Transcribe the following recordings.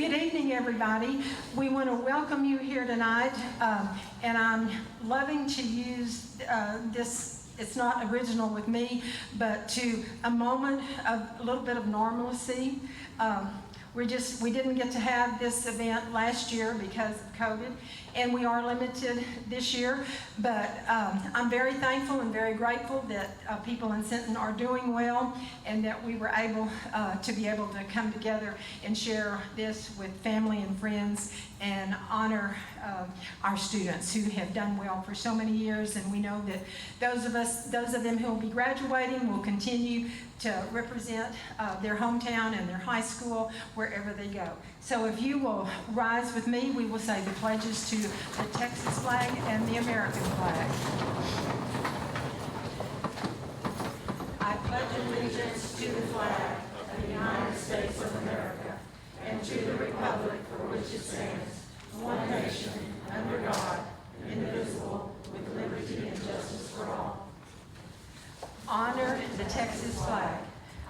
Good evening, everybody. We want to welcome you here tonight, and I'm loving to use this. It's not original with me, but to a moment of a little bit of normalcy. We didn't get to have this event last year because of COVID, and we are limited this year, but I'm very thankful and very grateful that people in Sinton are doing well and that we were able to be able to come together and share this with family and friends and honor our students who have done well for so many years. And we know that those of them who will be graduating will continue to represent their hometown and their high school wherever they go. So if you will rise with me, we will say the pledges to the Texas flag and the American flag. I pledge allegiance to the flag of the United States of America and to the republic for which it stands, one nation, under God, indivisible, with liberty and justice for all. Honor the Texas flag.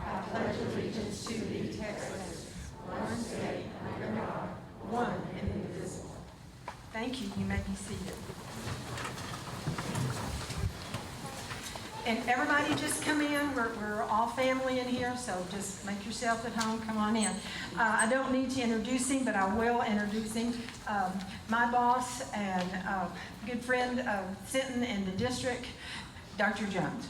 I pledge allegiance to thee, Texas, one state, under God, one and indivisible. Thank you. You may be seated. And everybody just come in. We're all family in here, so just make yourself at home. Come on in. I don't need to introduce him, but I will introduce him. My boss and good friend of Sinton and the district, Dr. Jones.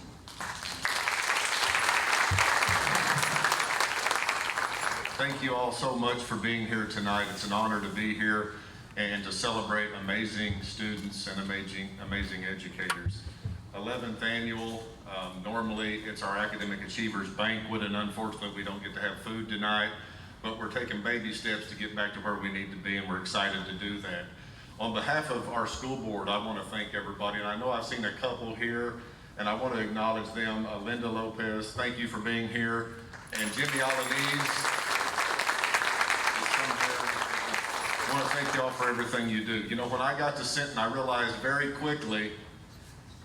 Thank you all so much for being here tonight. It's an honor to be here and to celebrate amazing students and amazing educators. 11th annual, normally it's our Academic Achievers Banquet, and unfortunately we don't get to have food tonight, but we're taking baby steps to get back to where we need to be, and we're excited to do that. On behalf of our school board, I want to thank everybody, and I know I've seen a couple here, and I want to acknowledge them. Linda Lopez, thank you for being here, and Jimmy Alanese. I want to thank y'all for everything you do. You know, when I got to Sinton, I realized very quickly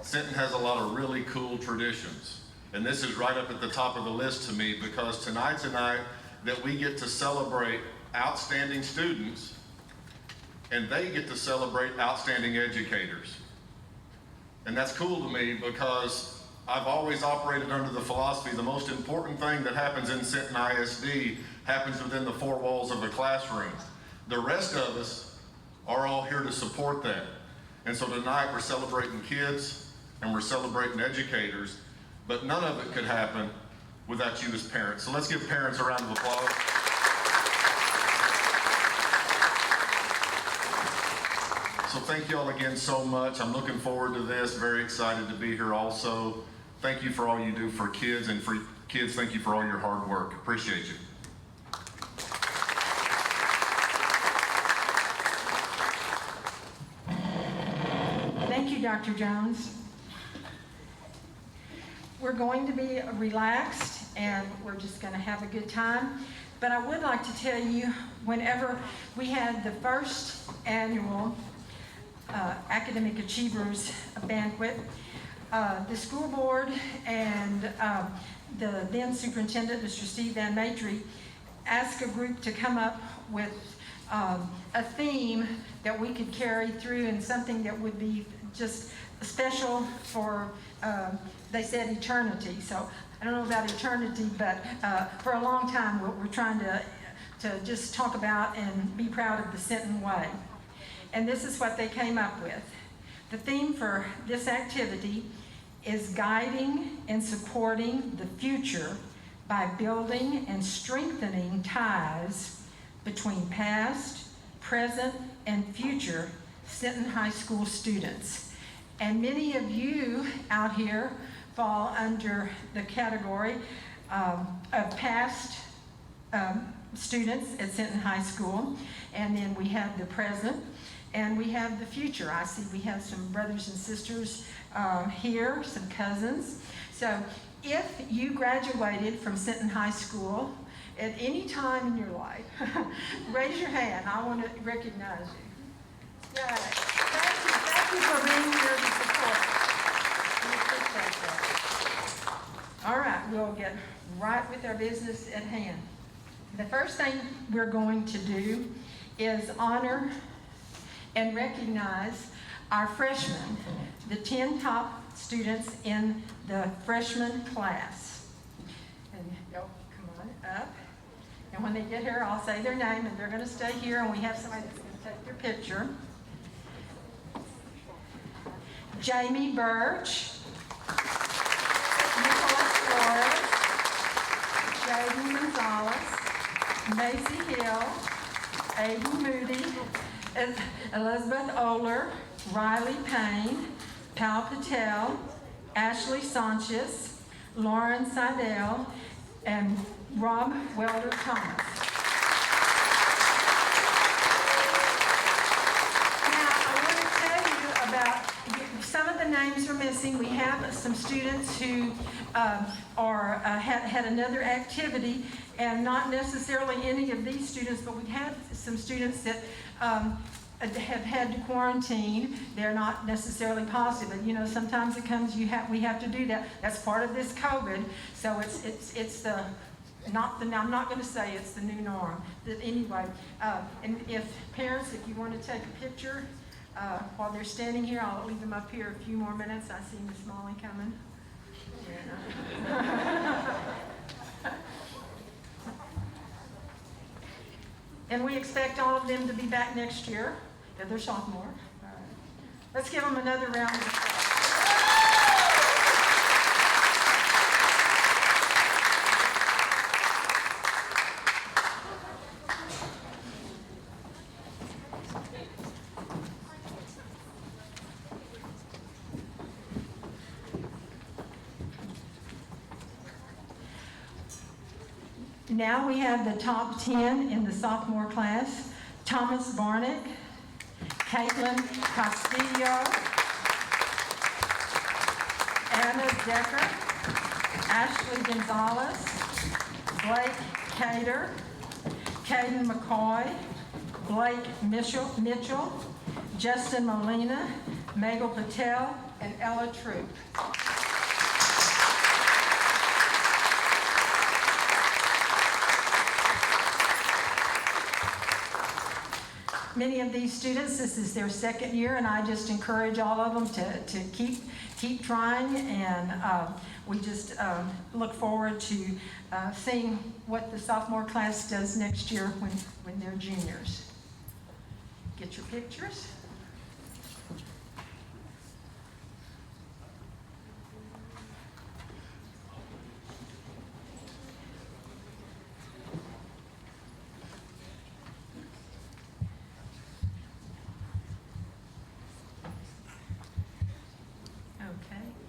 Sinton has a lot of really cool traditions. And this is right up at the top of the list to me, because tonight's a night that we get to celebrate outstanding students and they get to celebrate outstanding educators. And that's cool to me because I've always operated under the philosophy the most important thing that happens in Sinton ISD happens within the four walls of a classroom. The rest of us are all here to support that. And so tonight we're celebrating kids and we're celebrating educators, but none of it could happen without you as parents. So let's give parents a round of applause. So thank you all again so much. I'm looking forward to this, very excited to be here also. Thank you for all you do for kids, and for kids, thank you for all your hard work. Appreciate you. Thank you, Dr. Jones. We're going to be relaxed and we're just going to have a good time. But I would like to tell you, whenever we had the first annual Academic Achievers Banquet, the school board and the then superintendent, Mr. Steve Van Matry, asked a group to come up with a theme that we could carry through, and something that would be just special for, they said, eternity. So I don't know about eternity, but for a long time we're trying to just talk about and be proud of the Sinton way. And this is what they came up with. The theme for this activity is guiding and supporting the future by building and strengthening ties between past, present, and future Sinton High School students. And many of you out here fall under the category of past students at Sinton High School, and then we have the present, and we have the future. I see we have some brothers and sisters here, some cousins. So if you graduated from Sinton High School at any time in your life, raise your hand. I want to recognize you. Yay. Thank you for being here to support. We appreciate that. All right, we'll get right with our business at hand. The first thing we're going to do is honor and recognize our freshmen, the 10 top students in the freshman class. And y'all come on up. And when they get here, I'll say their name, and they're going to stay here, and we have somebody that's going to take their picture. Jamie Birch, Nicholas Flores, Jaden Gonzalez, Macy Hill, Aiden Moody, Elizabeth Oler, Riley Payne, Pal Patel, Ashley Sanchez, Lauren Seidel, and Rob Welder Thomas. Now, I want to tell you about, some of the names are missing. We have some students who had another activity, and not necessarily any of these students, but we had some students that have had to quarantine. They're not necessarily positive, but you know, sometimes it comes, we have to do that. That's part of this COVID. So it's the, not the, I'm not going to say it's the new norm. But anyway, and if parents, if you want to take a picture while they're standing here, I'll leave them up here a few more minutes. I see Miss Molly coming. And we expect all of them to be back next year. They're sophomore. All right. Let's give them another round of applause. Now we have the top 10 in the sophomore class. Thomas Barnick, Caitlin Castillo, Anna Decker, Ashley Gonzalez, Blake Cater, Caden McCoy, Blake Mitchell, Justin Molina, Megal Patel, and Ella Troop. Many of these students, this is their second year, and I just encourage all of them to keep trying, and we just look forward to seeing what the sophomore class does next year when they're juniors. Get your pictures.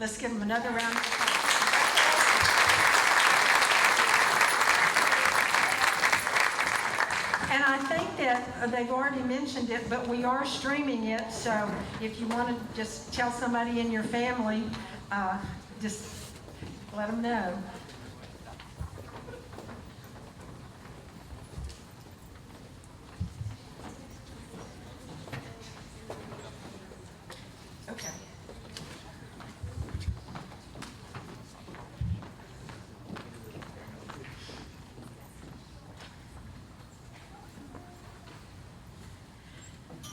Let's give them another round of applause. And I think that they've already mentioned it, but we are streaming it, so if you want to just tell somebody in your family, just let them know. Okay.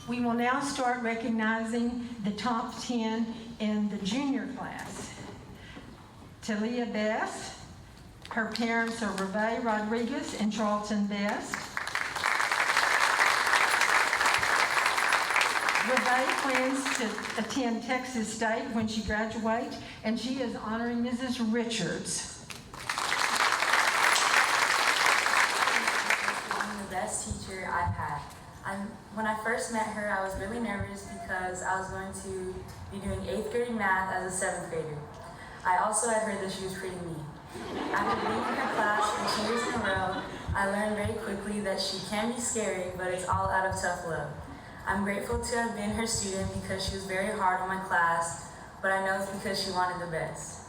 We will now start recognizing the top 10 in the junior class. Talia Best, her parents are Reve Rodriguez and Charlton Best. Reve plans to attend Texas State when she graduates, and she is honoring Mrs. Richards. I'm the best teacher I've had. When I first met her, I was really nervous because I was going to be doing 8th grade math as a 7th grader. I also had heard that she was pretty mean. After being in her class for 2 years in a row, I learned very quickly that she can be scary, but it's all out of tough love. I'm grateful to have been her student because she was very hard on my class, but I know it's because she wanted the best.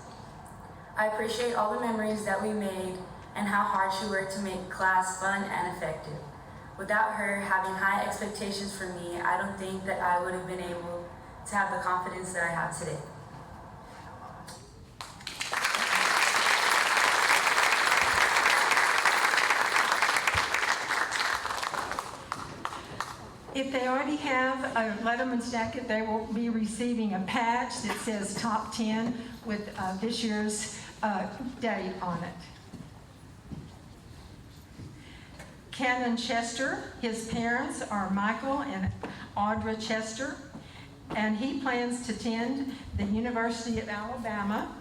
I appreciate all the memories that we made and how hard she worked to make class fun and effective. Without her having high expectations for me, I don't think that I would have been able to have the confidence that I have today. If they already have a Letterman's jacket, they will be receiving a patch that says Top 10 with this year's date on it. Cannon Chester, his parents are Michael and Audra Chester, and he plans to attend the University of Alabama,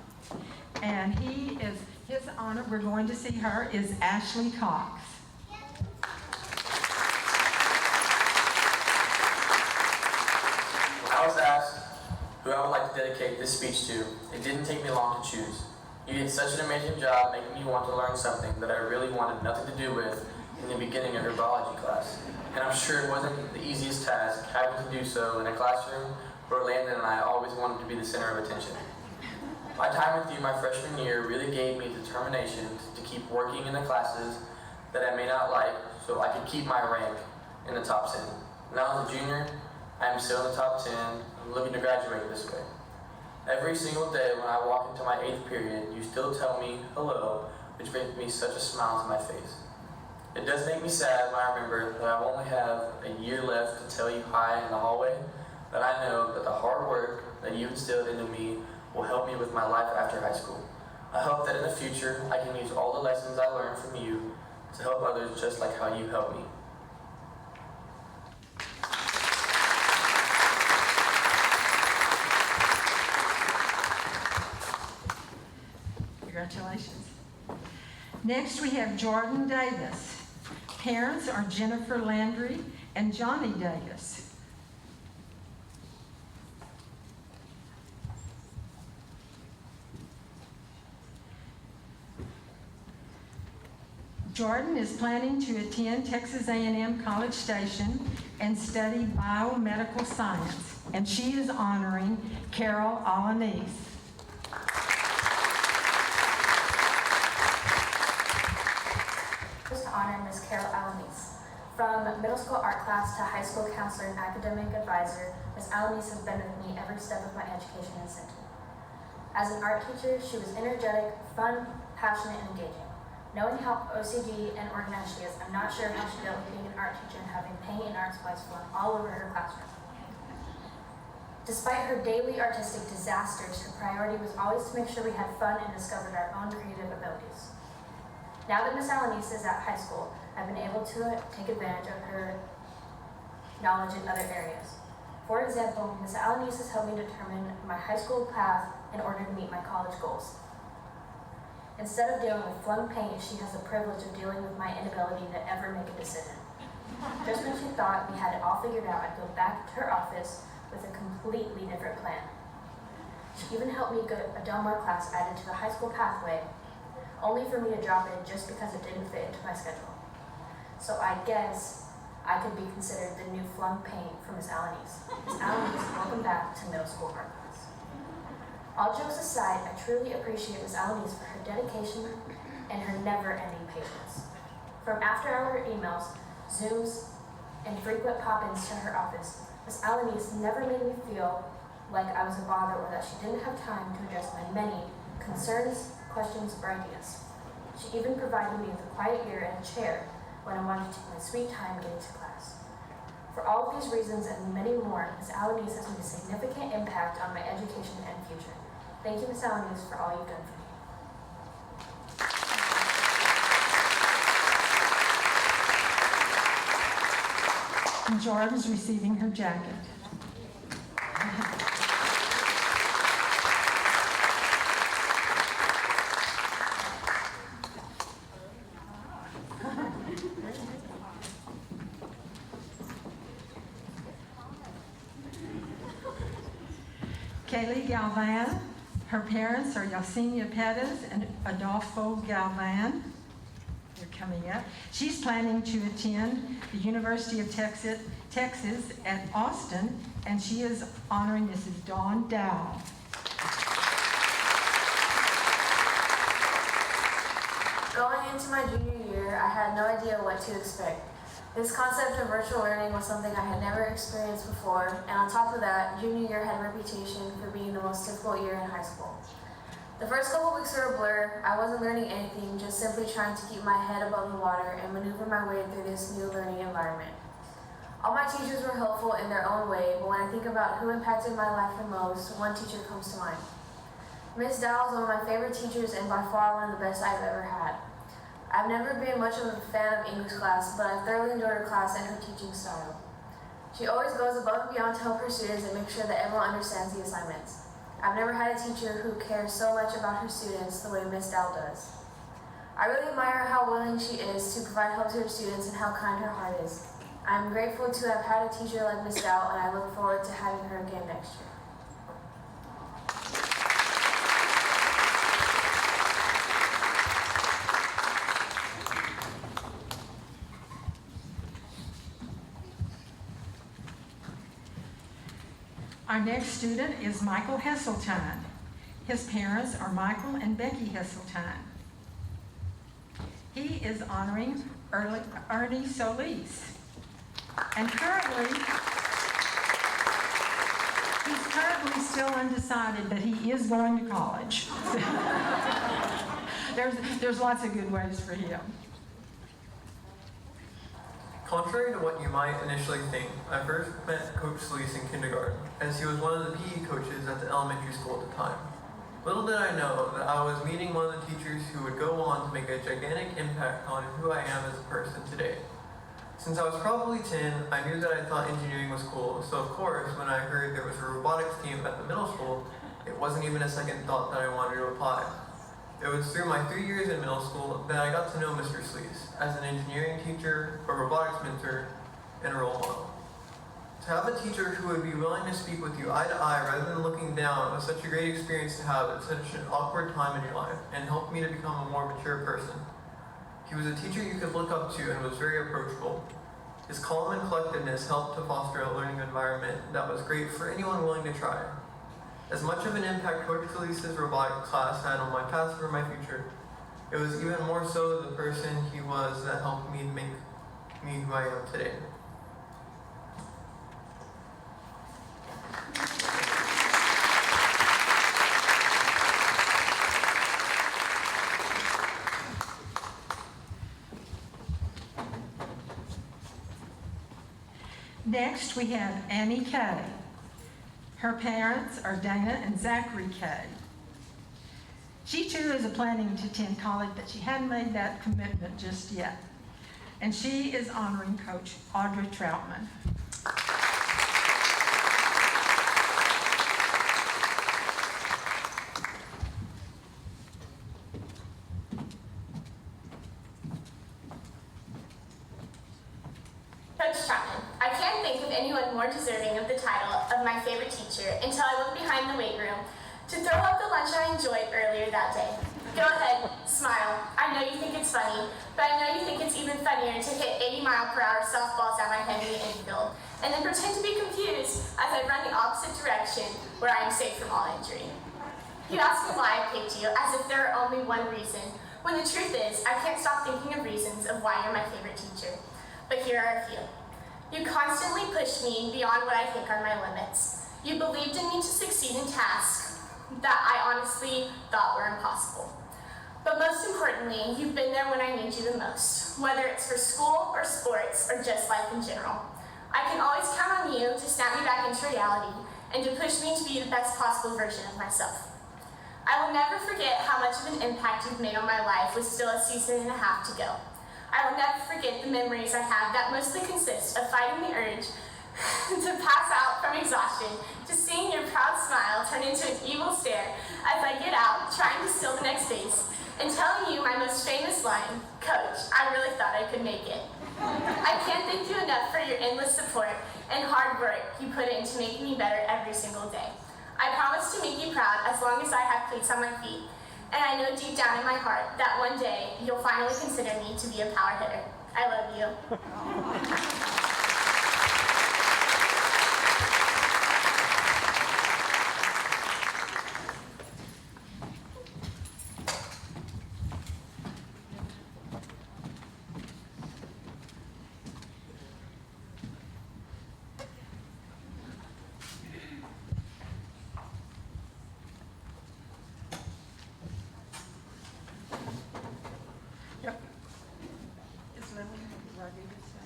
and his honor, we're going to see her, is Ashley Cox. When I was asked who I would like to dedicate this speech to, it didn't take me long to choose. You did such an amazing job making me want to learn something that I really wanted nothing to do with in the beginning of your biology class. And I'm sure it wasn't the easiest task having to do so in a classroom where Landon and I always wanted to be the center of attention. My time with you my freshman year really gave me determination to keep working in the classes that I may not like so I could keep my rank in the top 10. Now as a junior, I am still in the top 10. I'm looking to graduate this way. Every single day when I walk into my 8th period, you still tell me hello, which brings me such a smile to my face. It does make me sad when I remember that I only have a year left to tell you hi in the hallway, but I know that the hard work that you instilled into me will help me with my life after high school. I hope that in the future, I can use all the lessons I learned from you to help others just like how you helped me. Congratulations. Next, we have Jordan Davis. Parents are Jennifer Landry and Johnny Davis. Jordan is planning to attend Texas A&M College Station and study biomedical science, and she is honoring Carol Alanis. To honor Ms. Carol Alanis. From middle school art class to high school counselor and academic advisor, Ms. Alanis has been with me every step of my education in Sinton. As an art teacher, she was energetic, fun, passionate, and engaging. Knowing how OCD and organized she is, I'm not sure how she dealt with being an art teacher and having paint and art supplies flown all over her classroom. Despite her daily artistic disasters, her priority was always to make sure we had fun and discovered our own creative abilities. Now that Ms. Alanis is at high school, I've been able to take advantage of her knowledge in other areas. For example, Ms. Alanis has helped me determine my high school path in order to meet my college goals. Instead of dealing with flung paint, she has the privilege of dealing with my inability to ever make a decision. Just when she thought we had it all figured out, I'd go back to her office with a completely different plan. She even helped me get a Delmar class added to the high school pathway, only for me to drop it just because it didn't fit into my schedule. So I guess I could be considered the new flung paint for Ms. Alanis. Ms. Alanis, welcome back to middle school art class. All jokes aside, I truly appreciate Ms. Alanis for her dedication and her never-ending patience. From after-hour emails, Zooms, and frequent pop-ins to her office, Ms. Alanis never made me feel like I was a bother or that she didn't have time to address my many concerns, questions, or ideas. She even provided me with a quiet ear and a chair when I wanted to take my sweet time getting to class. For all of these reasons and many more, Ms. Alanis has made a significant impact on my education and future. Thank you, Ms. Alanis, for all you've done for me. And Jordan's receiving her jacket. Kaylee Galvan. Her parents are Yesenia Pettis and Adolfo Galvan. They're coming up. She's planning to attend the University of Texas at Austin, and she is honoring Mrs. Dawn Dow. Going into my junior year, I had no idea what to expect. This concept of virtual learning was something I had never experienced before, and on top of that, junior year had a reputation for being the most difficult year in high school. The first couple weeks were a blur. I wasn't learning anything, just simply trying to keep my head above the water and maneuver my way through this new learning environment. All my teachers were helpful in their own way, but when I think about who impacted my life the most, one teacher comes to mind. Miss Dowell is one of my favorite teachers and by far one of the best I've ever had. I've never been much of a fan of English class, but I thoroughly enjoyed her class and her teaching style. She always goes above and beyond to help her students and make sure that everyone understands the assignments. I've never had a teacher who cares so much about her students the way Miss Dowell does. I really admire how willing she is to provide help to her students and how kind her heart is. I'm grateful to have had a teacher like Miss Dowell, and I look forward to having her again next year. Our next student is Michael Hesseltine. His parents are Michael and Becky Hesseltine. He is honoring Ernie Solis. And he's currently still undecided, but he is going to college. There's lots of good ways for him. Contrary to what you might initially think, I first met Coach Solis in kindergarten, as he was one of the PE coaches at the elementary school at the time. Little did I know that I was meeting one of the teachers who would go on to make a gigantic impact on who I am as a person today. Since I was probably 10, I knew that I thought engineering was cool, so of course, when I heard there was a robotics team at the middle school, it wasn't even a second thought that I wanted to apply. It was through my 3 years in middle school that I got to know Mr. Solis as an engineering teacher, a robotics mentor, and a role model. To have a teacher who would be willing to speak with you eye to eye rather than looking down was such a great experience to have at such an awkward time in your life and helped me to become a more mature person. He was a teacher you could look up to and was very approachable. His calm and collectedness helped to foster a learning environment that was great for anyone willing to try. As much of an impact Coach Solis' robotics class had on my past or my future, it was even more so the person he was that helped me make me who I am today. Next, we have Annie Kay. Her parents are Dana and Zachary Kay. She too is planning to attend college, but she hadn't made that commitment just yet. And she is honoring Coach Audrey Troutman. Coach Troutman, I can't think of anyone more deserving of the title of my favorite teacher until I went behind the weight room to throw up the lunch I enjoyed earlier that day. Go ahead, smile. I know you think it's funny, but I know you think it's even funnier to hit 80-mile-per-hour softballs at my head in the infield, and then pretend to be confused as I run the opposite direction where I am safe from all injury. You ask me why I picked you, as if there are only one reason, when the truth is, I can't stop thinking of reasons of why you're my favorite teacher. But here are a few. You constantly pushed me beyond what I think are my limits. You believed in me to succeed in tasks that I honestly thought were impossible. But most importantly, you've been there when I need you the most, whether it's for school or sports or just life in general. I can always count on you to snap me back into reality and to push me to be the best possible version of myself. I will never forget how much of an impact you've made on my life with still a season and a half to go. I will never forget the memories I have that mostly consist of fighting the urge to pass out from exhaustion, to seeing your proud smile turn into an evil stare as I get out, trying to steal the next base, and telling you my most famous line, "Coach, I really thought I could make it." I can't thank you enough for your endless support and hard work you put into making me better every single day. I promise to make you proud as long as I have cleats on my feet, and I know deep down in my heart that one day you'll finally consider me to be a power hitter. I love you. Yep. Is Lily ready to say?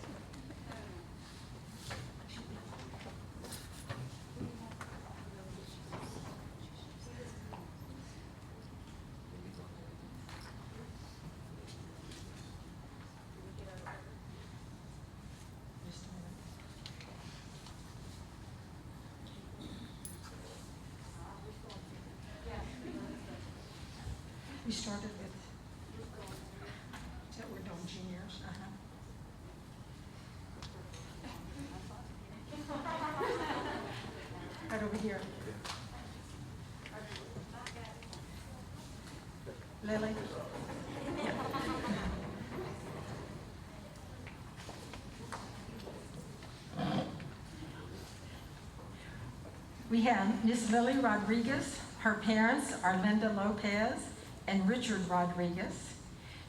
We started with, so we're doing juniors, Right over here. Lily? We have Miss Lily Rodriguez. Her parents are Linda Lopez and Richard Rodriguez.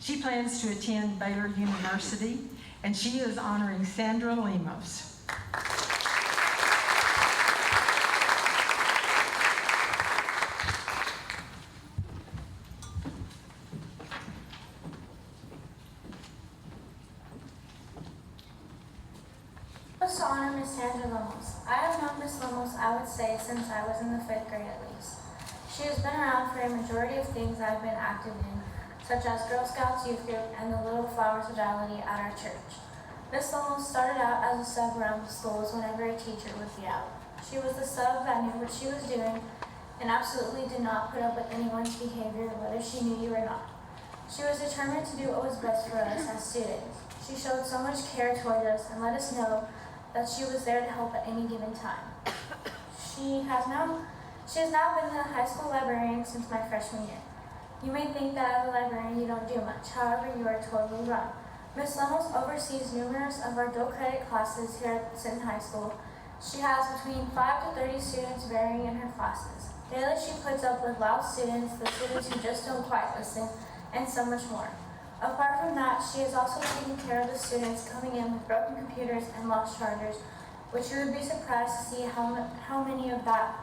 She plans to attend Baylor University, and she is honoring Sandra Lemos. To honor Miss Sandra Lemos. I have known Miss Lemos, I would say, since I was in the 5th grade at least. She has been around for a majority of things I've been active in, such as Girl Scouts youth group and the Little Flower Sodality at our church. Miss Lemos started out as a sub around the schools whenever a teacher would be out. She was the sub that knew what she was doing and absolutely did not put up with anyone's behavior, whether she knew you or not. She was determined to do what was best for us as students. She showed so much care toward us and let us know that she was there to help at any given time. She has now been the high school librarian since my freshman year. You may think that as a librarian you don't do much, however you are totally wrong. Ms. Lemos oversees numerous of our dual credit classes here at Sinton High School. She has between 5 to 30 students varying in her classes. Daily she puts up with loud students, the students who just don't quite listen, and so much more. Apart from that, she is also taking care of the students coming in with broken computers and lost chargers, which you would be surprised to see how many of that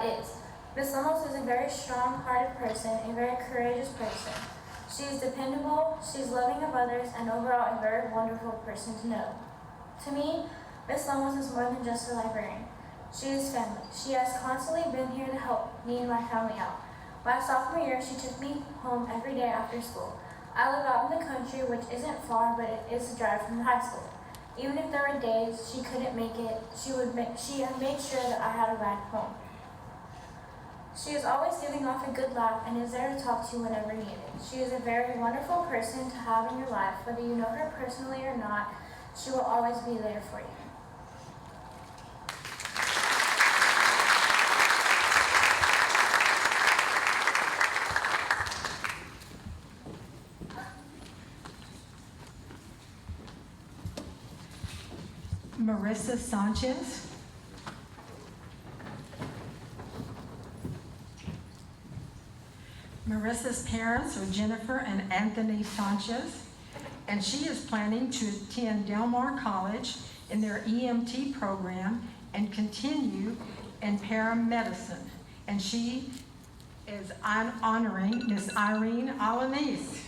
is. Ms. Lemos is a very strong-hearted person, a very courageous person. She is dependable, she is loving of others, and overall a very wonderful person to know. To me, Ms. Lemos is more than just a librarian. She is family. She has constantly been here to help me and my family out. My sophomore year, she took me home every day after school. I live out in the country, which isn't far, but it is a drive from the high school. Even if there were days she couldn't make it, she had made sure that I had a ride home. She is always giving off a good laugh and is there to talk to whenever needed. She is a very wonderful person to have in your life. Whether you know her personally or not, she will always be there for you. Marissa Sanchez. Marissa's parents are Jennifer and Anthony Sanchez, and she is planning to attend Del Mar College in their EMT program and continue in paramedicine. And she is honoring Miss Irene Alanis.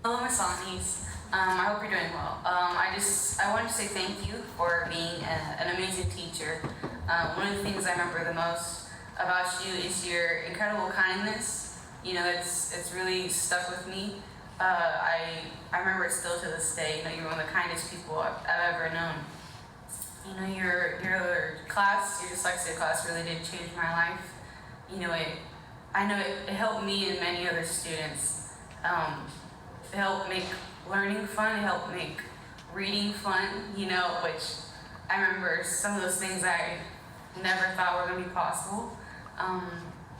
Hello, Miss Alanis. I hope you're doing well. I wanted to say thank you for being an amazing teacher. One of the things I remember the most about you is your incredible kindness. You know, it's really stuck with me. I remember it still to this day. You know, you're one of the kindest people I've ever known. You know, your class, your dyslexia class, really did change my life. You know, I know it helped me and many other students. It helped make learning fun, it helped make reading fun, you know, which I remember some of those things I never thought were going to be possible. I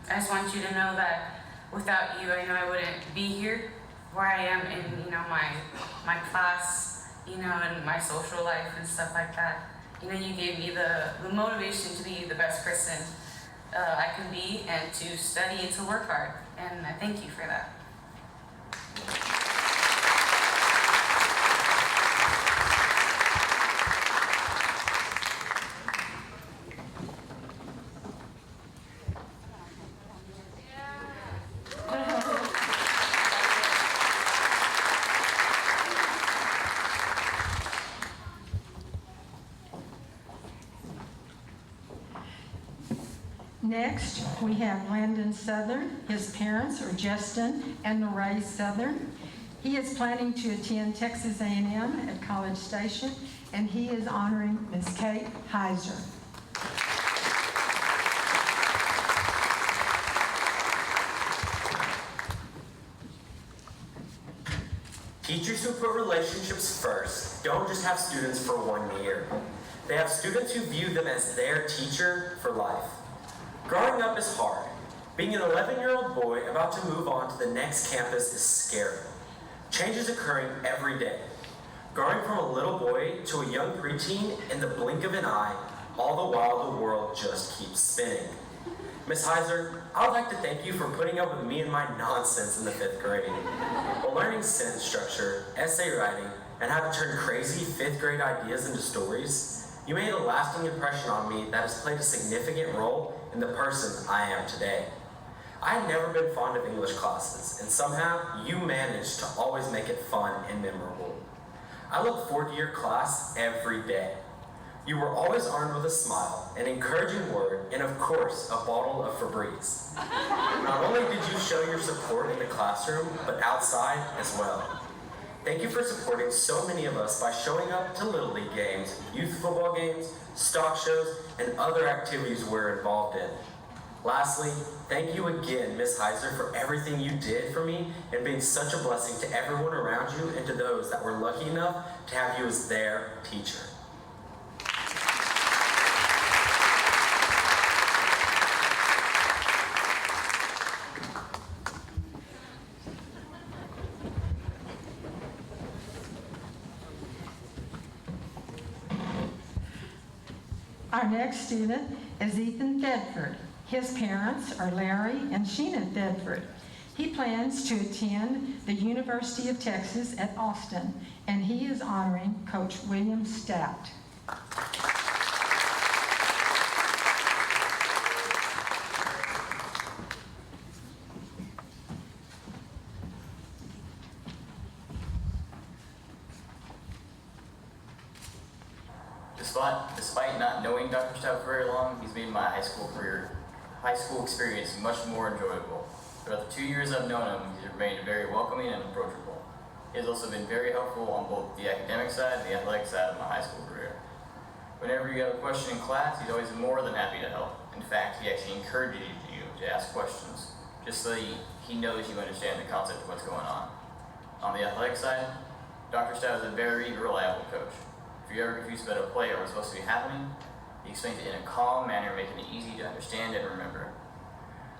just want you to know that without you, I know I wouldn't be here where I am in, you know, my class, you know, and my social life and stuff like that. You know, you gave me the motivation to be the best person I can be and to study and to work hard, and I thank you for that. Next, we have Landon Southern. His parents are Justin and Lorraine Southern. He is planning to attend Texas A&M at College Station, and he is honoring Ms. Kate Heiser. Teachers who put relationships first don't just have students for 1 year. They have students who view them as their teacher for life. Growing up is hard. Being an 11-year-old boy about to move on to the next campus is scary. Change is occurring every day. Growing from a little boy to a young preteen in the blink of an eye, all the while the world just keeps spinning. Ms. Heiser, I would like to thank you for putting up with me and my nonsense in the 5th grade. While learning sentence structure, essay writing, and how to turn crazy 5th grade ideas into stories, you made a lasting impression on me that has played a significant role in the person I am today. I had never been fond of English classes, and somehow you managed to always make it fun and memorable. I look forward to your class every day. You were always armed with a smile, an encouraging word, and of course, a bottle of Febreze. Not only did you show your support in the classroom, but outside as well. Thank you for supporting so many of us by showing up to Little League games, youth football games, stock shows, and other activities we're involved in. Lastly, thank you again, Ms. Heiser, for everything you did for me and being such a blessing to everyone around you and to those that were lucky enough to have you as their teacher. Our next student is Ethan Thedford. His parents are Larry and Sheena Thedford. He plans to attend the University of Texas at Austin, and he is honoring Coach William Stout. Despite not knowing Dr. Stout for very long, he's made my high school experience much more enjoyable. Throughout the 2 years I've known him, he's remained very welcoming and approachable. He has also been very helpful on both the academic side and the athletic side of my high school career. Whenever you have a question in class, he's always more than happy to help. In fact, he actually encourages you to ask questions, just so he knows you understand the concept of what's going on. On the athletic side, Dr. Stout is a very reliable coach. If you're ever confused about a play or what's supposed to be happening, he explains it in a calm manner, making it easy to understand and remember.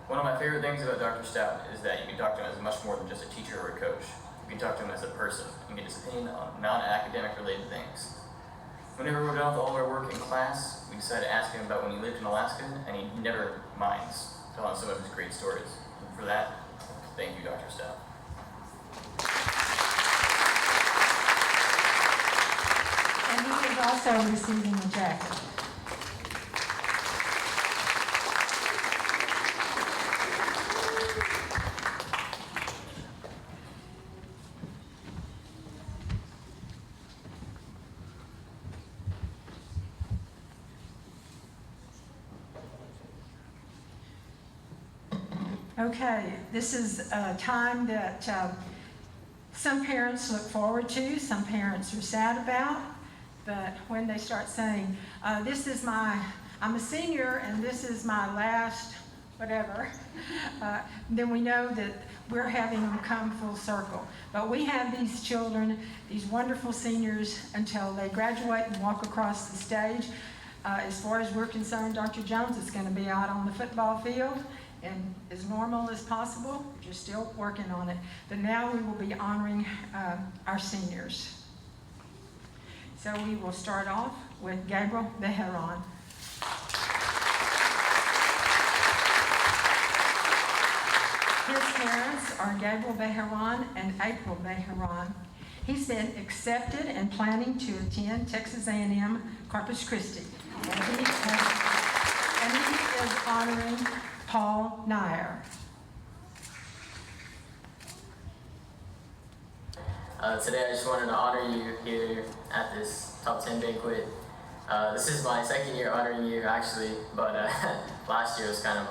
One of my favorite things about Dr. Stout is that you can talk to him as much more than just a teacher or a coach. You can talk to him as a person and get his opinion on non-academic related things. Whenever we're done with all of our work in class, we decide to ask him about when he lived in Alaska, and he never minds telling some of his great stories. And for that, thank you, Dr. Stout. And he is also receiving a jacket. Okay, this is a time that some parents look forward to, some parents are sad about, but when they start saying, I'm a senior and this is my last whatever, then we know that we're having them come full circle. But we have these children, these wonderful seniors, until they graduate and walk across the stage. As far as we're concerned, Dr. Jones is going to be out on the football field and as normal as possible. We're just still working on it. But now we will be honoring our seniors. So we will start off with Gabriel Beharon. His parents are Gabriel Beharon and April Beharon. He's been accepted and planning to attend Texas A&M Corpus Christi. And he is honoring Paul Nair. Today I just wanted to honor you here at this Top 10 banquet. This is my second year honoring you actually, but last year was kind of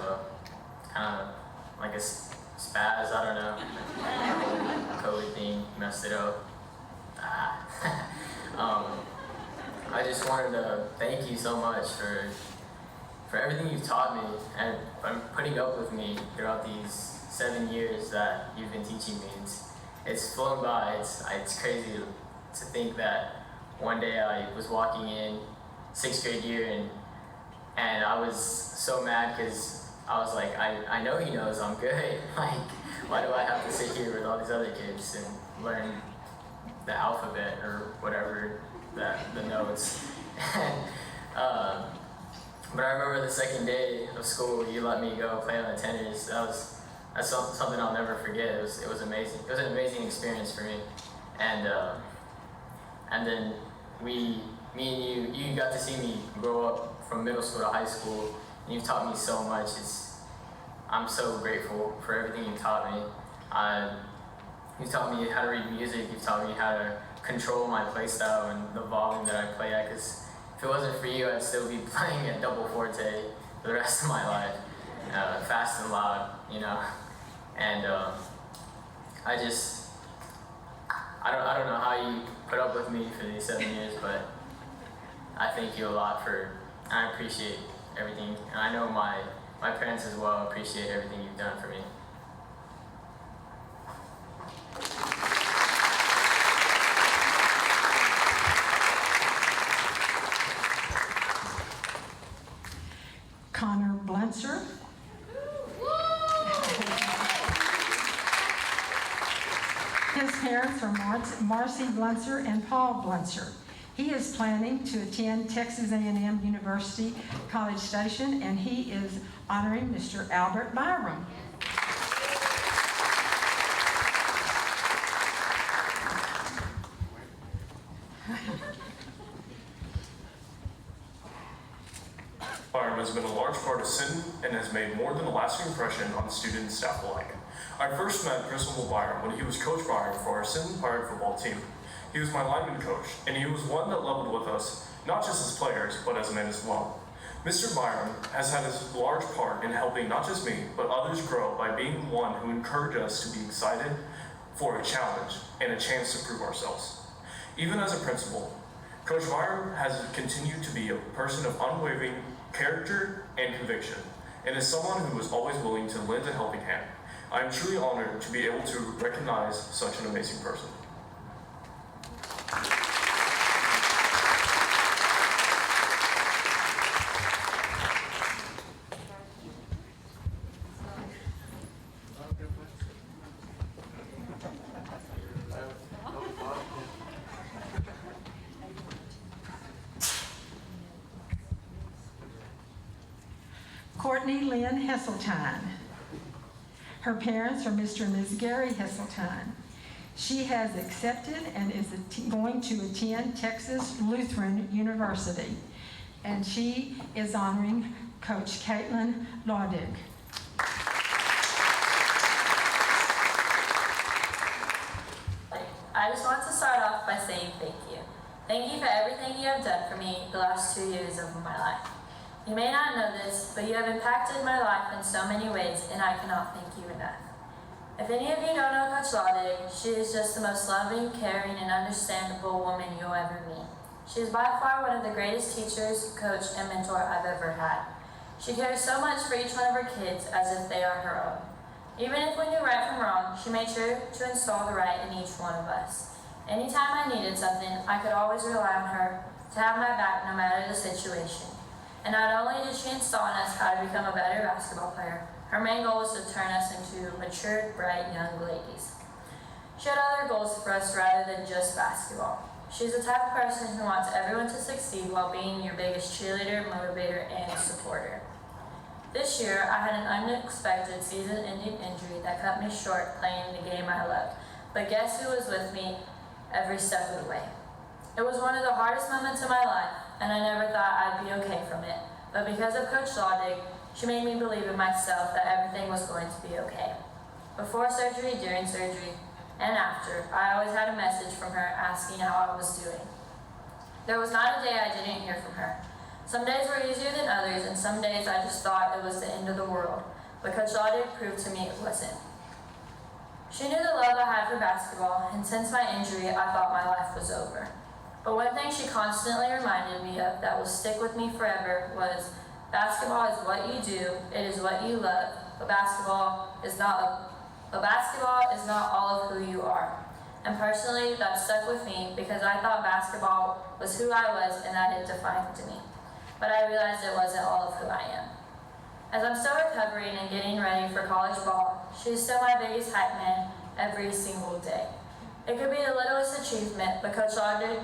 like a spaz, I don't know. COVID thing messed messed it up. I just wanted to thank you so much for everything you've taught me and for putting up with me throughout these 7 years that you've been teaching me. It's flown by. It's crazy to think that one day I was walking in 6th grade year and I was so mad because I was like, I know he knows I'm good. Like, why do I have to sit here with all these other kids and learn the alphabet or whatever, the notes? But I remember the second day of school, you let me go play on the tennis. That's something I'll never forget. It was amazing. It was an amazing experience for me. And then me and you got to see me grow up from middle school to high school, and you've taught me so much. I'm so grateful for everything you taught me. You taught me how to read music. You taught me how to control my play style and the volume that I play at. Because if it wasn't for you, I'd still be playing at double forte for the rest of my life, fast and loud, you know. And I don't know how you put up with me for these 7 years, but I thank you a lot I appreciate everything. And I know my parents as well appreciate everything you've done for me. Connor Blunser. His parents are Marcy Blunser and Paul Blunser. He is planning to attend Texas A&M University College Station, and he is honoring Mr. Albert Byram. Byram has been a large part of Sinton and has made more than a lasting impression on students and staff alike. I first met Principal Byram when he was Coach Byram for our Sinton Pirate football team. He was my lineman coach, and he was one that leveled with us, not just as players, but as men as well. Mr. Byram has had a large part in helping not just me, but others grow by being one who encouraged us to be excited for a challenge and a chance to prove ourselves. Even as a principal, Coach Byram has continued to be a person of unwavering character and conviction, and is someone who is always willing to lend a helping hand. I am truly honored to be able to recognize such an amazing person. Courtney Lynn Hesseltine. Her parents are Mr. and Ms. Gary Hesseltine. She has accepted and is going to attend Texas Lutheran University, and she is honoring Coach Caitlin Laudig. I just want to start off by saying thank you. Thank you for everything you have done for me the last 2 years of my life. You may not know this, but you have impacted my life in so many ways, and I cannot thank you enough. If any of you don't know Coach Laudig, she is just the most loving, caring, and understandable woman you'll ever meet. She is by far one of the greatest teachers, coach, and mentor I've ever had. She cares so much for each one of her kids as if they are her own. Even if we knew right from wrong, she made sure to install the right in each one of us. Anytime I needed something, I could always rely on her to have my back no matter the situation. And not only did she install in us how to become a better basketball player, her main goal was to turn us into matured, bright young ladies. She had other goals for us rather than just basketball. She's the type of person who wants everyone to succeed while being your biggest cheerleader, motivator, and supporter. This year, I had an unexpected season-ending injury that cut me short playing the game I loved. But guess who was with me every step of the way? It was one of the hardest moments of my life, and I never thought I'd be okay from it. But because of Coach Laudig, she made me believe in myself that everything was going to be okay. Before surgery, during surgery, and after, I always had a message from her asking how I was doing. There was not a day I didn't hear from her. Some days were easier than others, and some days I just thought it was the end of the world. But Coach Laudig proved to me it wasn't. She knew the love I had for basketball, and since my injury, I thought my life was over. But one thing she constantly reminded me of that will stick with me forever was, basketball is what you do, it is what you love, but basketball is not all of who you are. And personally, that stuck with me because I thought basketball was who I was and that it defined me. But I realized it wasn't all of who I am. As I'm still recovering and getting ready for college ball, she's still my biggest hype man every single day. It could be the littlest achievement, but Coach Logic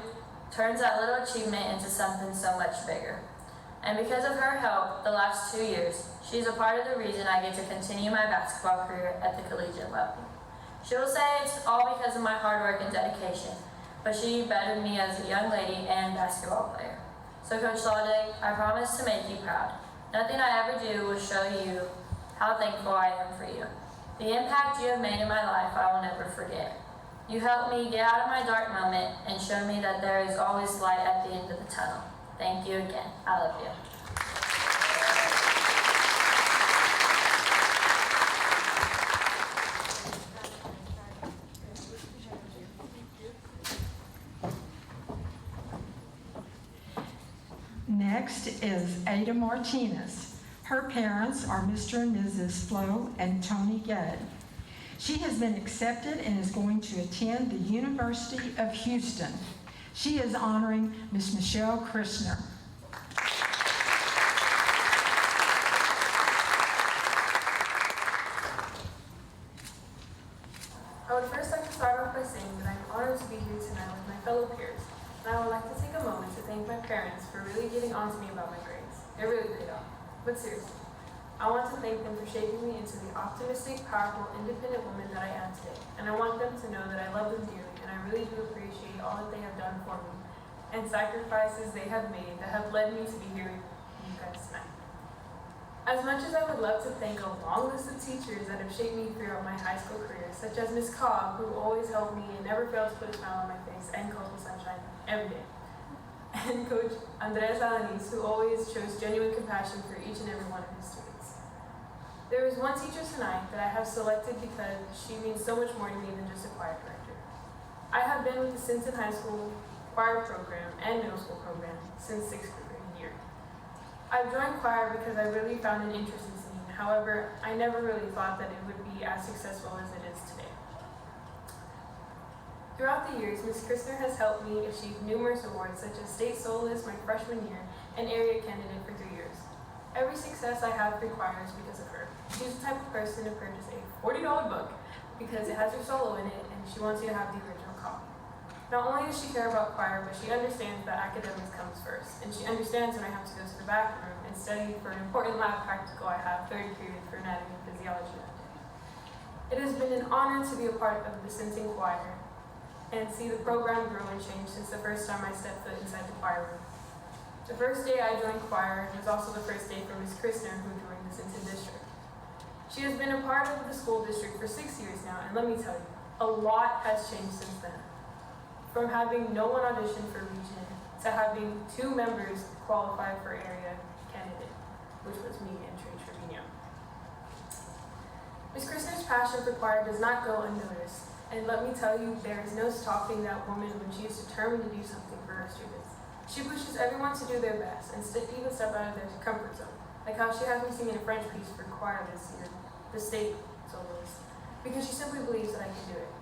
turns that little achievement into something so much bigger. And because of her help the last 2 years, she's a part of the reason I get to continue my basketball career at the collegiate level. She will say it's all because of my hard work and dedication, but she bettered me as a young lady and basketball player. So Coach Logic, I promise to make you proud. Nothing I ever do will show you how thankful I am for you. The impact you have made in my life I will never forget. You helped me get out of my dark moment and showed me that there is always light at the end of the tunnel. Thank you again. I love you. Next is Ada Martinez. Her parents are Mr. and Mrs. Flo and Tony Gudd. She has been accepted and is going to attend the University of Houston. She is honoring Miss Michelle Christner. I would first like to start off by saying that I'm honored to be here tonight with my fellow peers, and I would like to take a moment to thank my parents for really getting on to me about my grades. It really paid off. But seriously, I want to thank them for shaping me into the optimistic, powerful, independent woman that I am today, and I want them to know that I love them dearly, and I really do appreciate all that they have done for me, and sacrifices they have made that have led me to be here with you guys tonight. As much as I would love to thank a long list of teachers that have shaped me throughout my high school career, such as Ms. Cobb, who always helped me and never failed to put a smile on my face, and Coach Sunshine every day, and Coach Andres Alanis, who always shows genuine compassion for each and every one of his students. There is one teacher tonight that I have selected because she means so much more to me than just a choir director. I have been with the Sinton High School choir program and middle school program since 6th grade year. I've joined choir because I really found an interest in singing. However, I never really thought that it would be as successful as it is today. Throughout the years, Ms. Christner has helped me achieve numerous awards such as State Soloist my freshman year and Area Candidate for 3 years. Every success I have through choir is because of her. She's the type of person to purchase a $40 book because it has her solo in it and she wants you to have the original copy. Not only does she care about choir, but she understands that academics comes first, and she understands when I have to go to the back room and study for an important lab practical I have third period for anatomy and physiology that day. It has been an honor to be a part of the Sinton Choir and see the program grow and change since the first time I stepped foot inside the choir room. The first day I joined choir was also the first day for Ms. Christner, who joined the Sinton district. She has been a part of the school district for 6 years now, and let me tell you, a lot has changed since then. From having no one audition for region to having 2 members qualify for area candidate, which was me and Trey Trevino. Ms. Christner's passion for choir does not go unnoticed, and let me tell you, there is no stopping that woman when she is determined to do something for her students. She pushes everyone to do their best and even step out of their comfort zone, like how she has me singing a French piece for choir this year, the state soloist, because she simply believes that I can do it.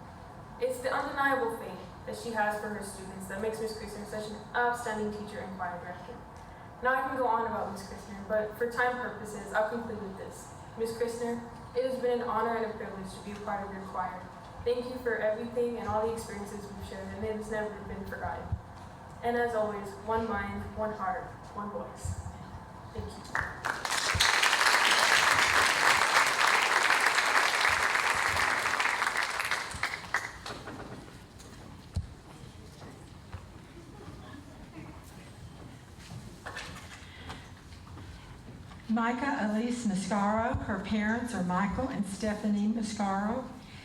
It's the undeniable faith that she has for her students that makes Ms. Christner such an outstanding teacher and choir director. Now I can go on about Ms. Christner, but for time purposes, I'll conclude with this. Ms. Christner, it has been an honor and a privilege to be a part of your choir. Thank you for everything and all the experiences we've shared, and it has never been forgotten. And as always, one mind, one heart, one voice. Thank you. Micah Elise Mascaro. Her parents are Michael and Stephanie Mascaro.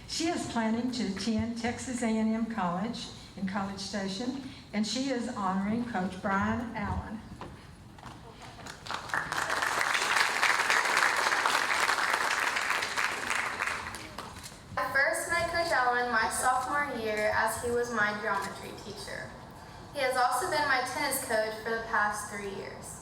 She is planning to attend Texas A&M College in College Station, and she is honoring Coach Brian Allen. I first met my sophomore year as he was my geometry teacher. He has also been my tennis coach for the past 3 years.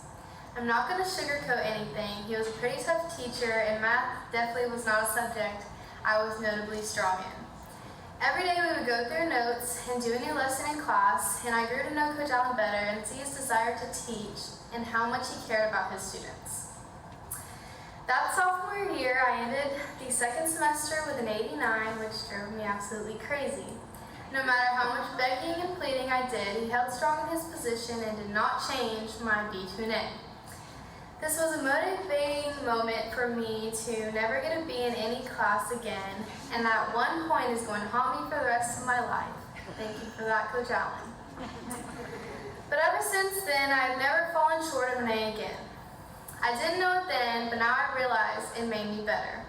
I'm not going to sugarcoat anything. He was a pretty tough teacher, and math definitely was not a subject I was notably strong in. Every day we would go through notes and do a new lesson in class, and I grew to know Coach Allen better and see his desire to teach and how much he cared about his students. That sophomore year, I ended the second semester with an 89, which drove me absolutely crazy. No matter how much begging and pleading I did, he held strong in his position and did not change my B to an A. This was a motivating moment for me to never get a B in any class again, and that one point is going to haunt me for the rest of my life. Thank you for that, Coach Allen. But ever since then, I've never fallen short of an A again. I didn't know it then, but now I realize it made me better.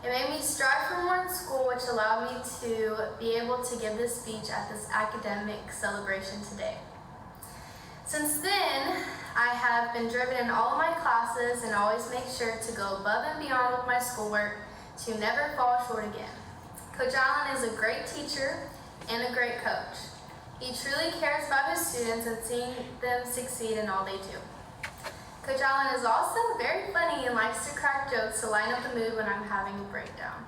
It made me strive for more in school, which allowed me to be able to give this speech at this academic celebration today. Since then, I have been driven in all of my classes and always make sure to go above and beyond with my schoolwork to never fall short again. Coach Allen is a great teacher and a great coach. He truly cares about his students and seeing them succeed in all they do. Coach Allen is also very funny and likes to crack jokes to lighten up the mood when I'm having a breakdown.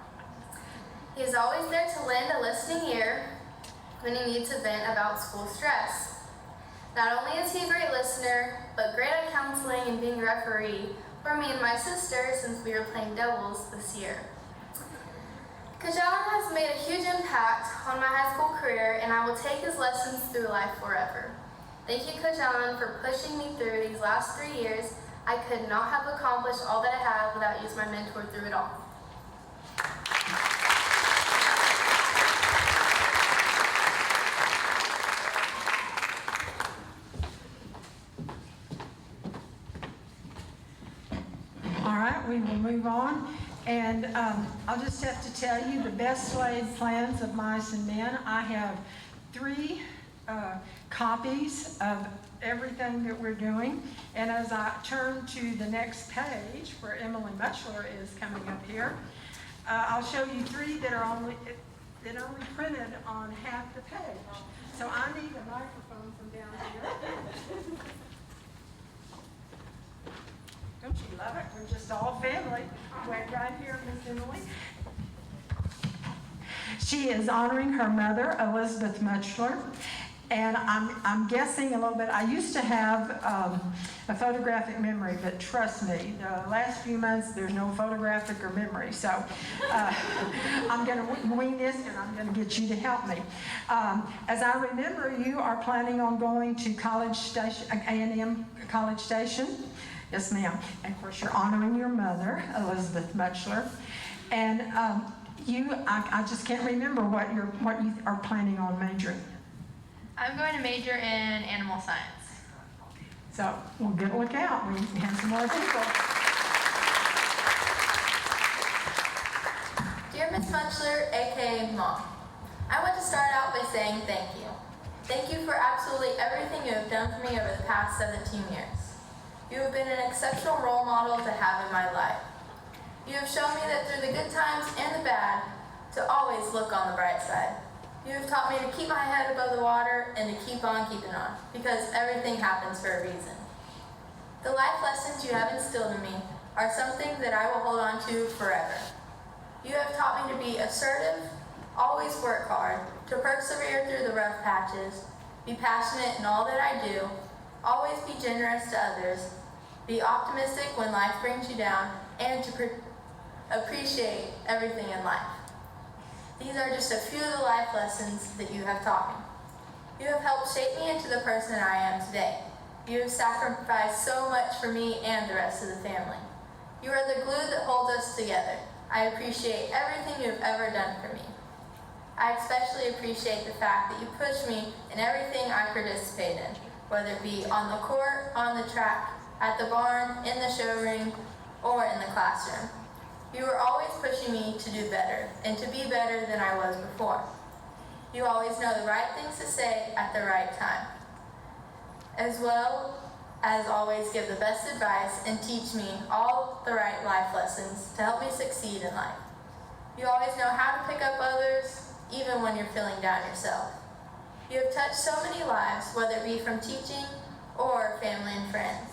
He is always there to lend a listening ear when he needs to vent about school stress. Not only is he a great listener, but great at counseling and being a referee for me and my sister since we were playing doubles this year. Coach Allen has made a huge impact on my high school career, and I will take his lessons through life forever. Thank you, Coach Allen, for pushing me through these last 3 years. I could not have accomplished all that I have without you as my mentor through it all. All right, we will move on. And I'll just have to tell you the best laid plans of mice and men. I have 3 copies of everything that we're doing. And as I turn to the next page, where Emily Muchler is coming up here, I'll show you 3 that are only printed on half the page. So I need a microphone from down here. Don't you love it? We're just all family. Wait right here, Miss Emily. She is honoring her mother, Elizabeth Muchler. And I'm guessing a little bit. I used to have a photographic memory, but trust me, the last few months there's no photographic or memory. So I'm going to wing this, and I'm going to get you to help me. As I remember, you are planning on going to College Station, A&M College Station. Yes, ma'am. And of course, you're honoring your mother, Elizabeth Muchler. And I just can't remember what you are planning on majoring. I'm going to major in animal science. So we'll look out. We have some more people. Dear Miss Muchler, aka Mom, I want to start out by saying thank you. Thank you for absolutely everything you have done for me over the past 17 years. You have been an exceptional role model to have in my life. You have shown me that through the good times and the bad, to always look on the bright side. You have taught me to keep my head above the water and to keep on keeping on, because everything happens for a reason. The life lessons you have instilled in me are something that I will hold on to forever. You have taught me to be assertive, always work hard, to persevere through the rough patches, be passionate in all that I do, always be generous to others, be optimistic when life brings you down, and to appreciate everything in life. These are just a few of the life lessons that you have taught me. You have helped shape me into the person I am today. You have sacrificed so much for me and the rest of the family. You are the glue that holds us together. I appreciate everything you have ever done for me. I especially appreciate the fact that you push me in everything I participate in, whether it be on the court, on the track, at the barn, in the show ring, or in the classroom. You are always pushing me to do better and to be better than I was before. You always know the right things to say at the right time, as well as always give the best advice and teach me all the right life lessons to help me succeed in life. You always know how to pick up others, even when you're feeling down yourself. You have touched so many lives, whether it be from teaching or family and friends.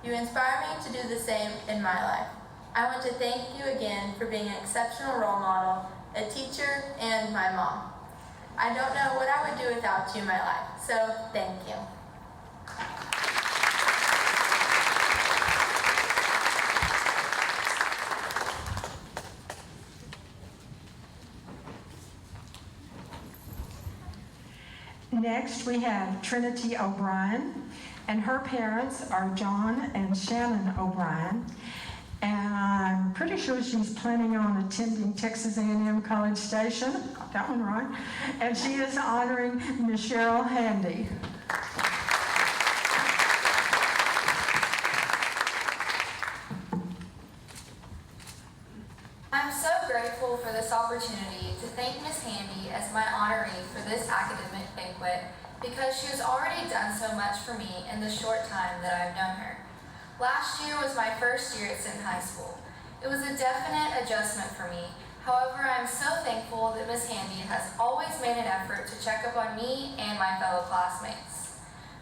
You inspire me to do the same in my life. I want to thank you again for being an exceptional role model, a teacher, and my mom. I don't know what I would do without you in my life, so thank you. Next, we have Trinity O'Brien, and her parents are John and Shannon O'Brien. And I'm pretty sure she's planning on attending Texas A&M College Station. Got that one right. And she is honoring Miss Cheryl Handy. I'm so grateful for this opportunity to thank Miss Handy as my honoree for this academic banquet because she has already done so much for me in the short time that I've known her. Last year was my first year at Sinton High School. It was a definite adjustment for me. However, I'm so thankful that Miss Handy has always made an effort to check up on me and my fellow classmates.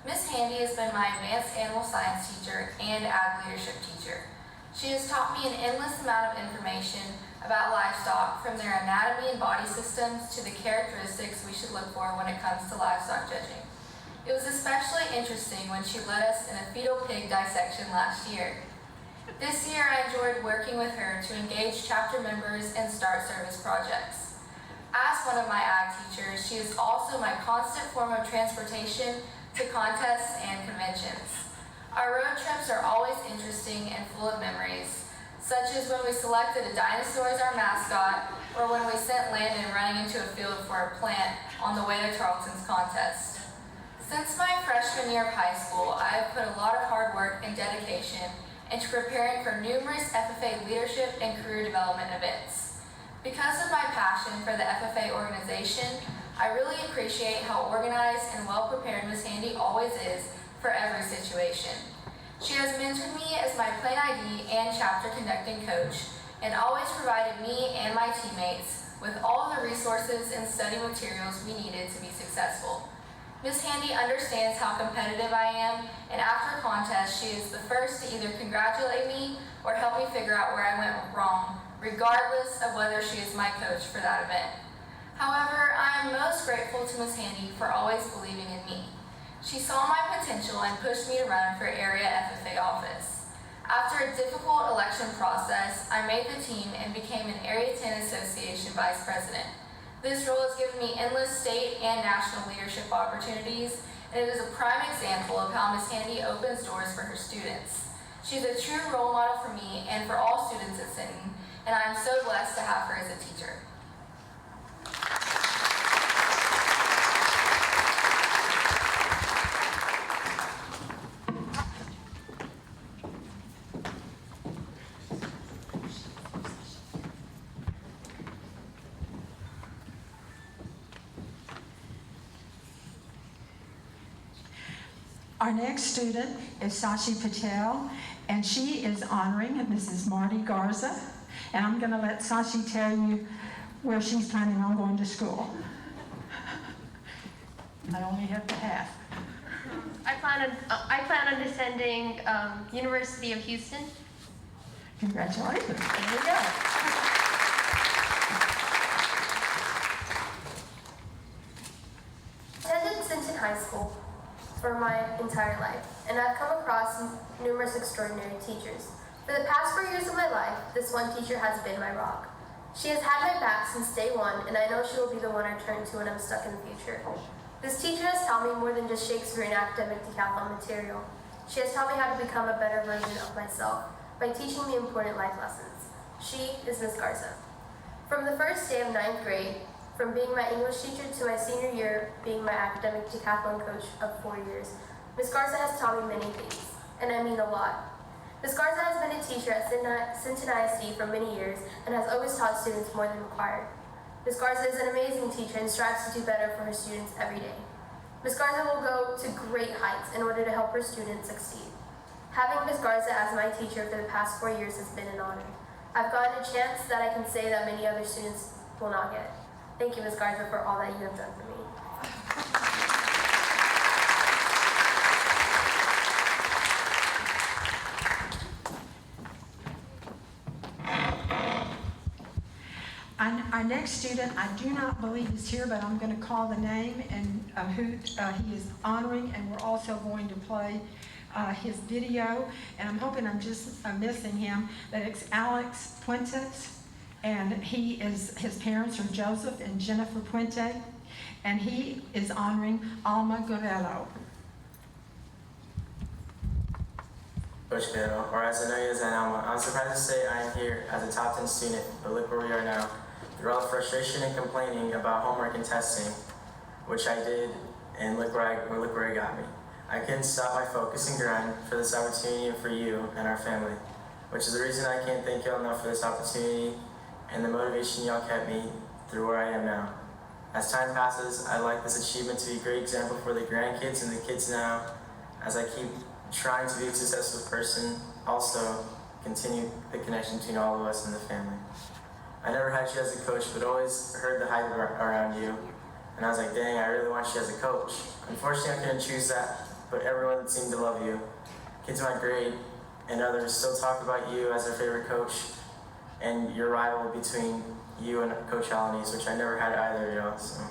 Miss Handy has been my advanced animal science teacher and ag leadership teacher. She has taught me an endless amount of information about livestock, from their anatomy and body systems to the characteristics we should look for when it comes to livestock judging. It was especially interesting when she led us in a fetal pig dissection last year. This year I enjoyed working with her to engage chapter members in START service projects. As one of my ag teachers, she is also my constant form of transportation to contests and conventions. Our road trips are always interesting and full of memories, such as when we selected a dinosaur as our mascot, or when we sent Landon running into a field for a plant on the way to Charlton's contest. Since my freshman year of high school, I have put a lot of hard work and dedication into preparing for numerous FFA leadership and career development events. Because of my passion for the FFA organization, I really appreciate how organized and well prepared Ms. Handy always is for every situation. She has mentored me as my Plan ID and chapter conducting coach, and always provided me and my teammates with all the resources and study materials we needed to be successful. Ms. Handy understands how competitive I am, and after a contest, she is the first to either congratulate me or help me figure out where I went wrong, regardless of whether she is my coach for that event. However, I am most grateful to Ms. Handy for always believing in me. She saw my potential and pushed me to run for area FFA office. After a difficult election process, I made the team and became an Area 10 Association Vice President. This role has given me endless state and national leadership opportunities, and it is a prime example of how Ms. Handy opens doors for her students. She's a true role model for me and for all students at Sinton, and I am so blessed to have her as a teacher. Our next student is Sashi Patel, and she is honoring Mrs. Marty Garza. And I'm going to let Sashi tell you where she's planning on going to school. I only have the half. I plan on attending University of Houston. Congratulations. There you go. Attended Sinton High School for my entire life, and I've come across numerous extraordinary teachers. For the past 4 years of my life, this one teacher has been my rock. She has had my back since day one, and I know she will be the one I turn to when I'm stuck in the future. This teacher has taught me more than just Shakespeare and academic decathlon material. She has taught me how to become a better version of myself by teaching me important life lessons. She is Ms. Garza. From the first day of 9th grade, from being my English teacher to my senior year, being my academic decathlon coach of 4 years, Ms. Garza has taught me many things, and I mean a lot. Ms. Garza has been a teacher at Sinton ISD for many years and has always taught students more than required. Ms. Garza is an amazing teacher and strives to do better for her students every day. Ms. Garza will go to great heights in order to help her students succeed. Having Ms. Garza as my teacher for the past 4 years has been an honor. I've gotten a chance that I can say that many other students will not get. Thank you, Ms. Garza, for all that you have done for me. Our next student, I do not believe is here, but I'm going to call the name and who he is honoring, and we're also going to play his video. And I'm hoping I'm just missing him, but it's Alex Puentes, and his parents are Joseph and Jennifer Puente, and he is honoring Alma Guerrero. Coach Guerrero, or as I know you as Alma, I'm surprised to say I am here as a top 10 student, but look where we are now. Through all the frustration and complaining about homework and testing, which I did, and look where it got me. I couldn't stop my focus and grind for this opportunity and for you and our family, which is the reason I can't thank y'all enough for this opportunity and the motivation y'all kept me through where I am now. As time passes, I'd like this achievement to be a great example for the grandkids and the kids now, as I keep trying to be a successful person, also continue the connection between all of us and the family. I never had you as a coach, but always heard the hype around you. And I was like, dang, I really want you as a coach. Unfortunately, I couldn't choose that, but everyone seemed to love you. Kids in my grade and others still talk about you as their favorite coach and your rival between you and Coach Alanis, which I never had either of y'all, so.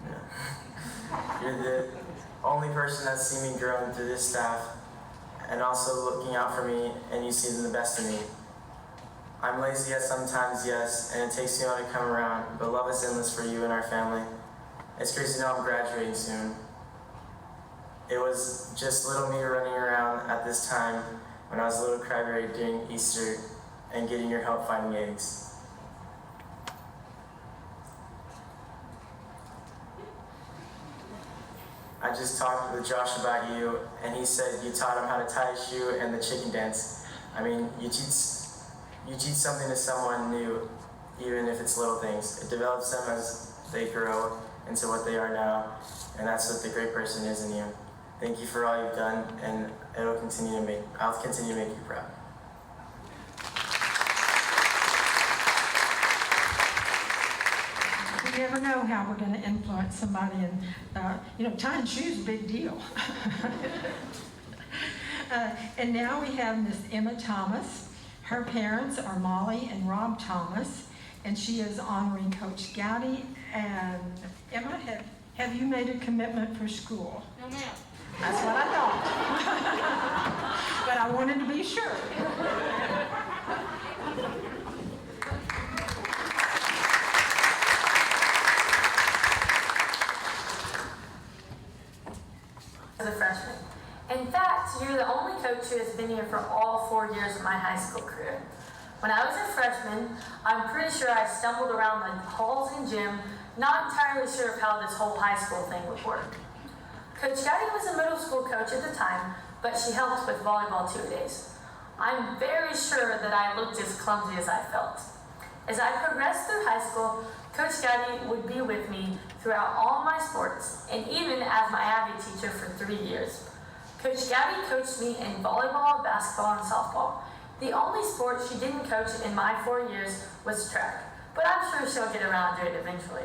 Yeah. You're the only person that's seen me growing through this staff and also looking out for me, and you see the best in me. I'm lazy at sometimes, yes, and it takes me a while to come around, but love is endless for you and our family. It's crazy to know I'm graduating soon. It was just little me running around at this time when I was a little crybaby during Easter and getting your help finding eggs. I just talked with Josh about you, and he said you taught him how to tie a shoe and the chicken dance. I mean, you teach something to someone new, even if it's little things. It develops them as they grow into what they are now, and that's what the great person is in you. Thank you for all you've done, and I'll continue to make you proud. You never know how we're going to influence somebody, and tying shoes is a big deal. And now we have Miss Emma Thomas. Her parents are Molly and Rob Thomas, and she is honoring Coach Gowdy. And Emma, have you made a commitment for school? No, ma'am. That's what I thought. But I wanted to be sure. As a freshman. In fact, you're the only coach who has been here for all 4 years of my high school career. When I was a freshman, I'm pretty sure I stumbled around the halls and gym, not entirely sure of how this whole high school thing would work. Coach Gowdy was a middle school coach at the time, but she helped with volleyball 2 days. I'm very sure that I looked as clumsy as I felt. As I progressed through high school, Coach Gowdy would be with me throughout all my sports, and even as my AVI teacher for 3 years. Coach Gowdy coached me in volleyball, basketball, and softball. The only sport she didn't coach in my 4 years was track, but I'm sure she'll get around to it eventually.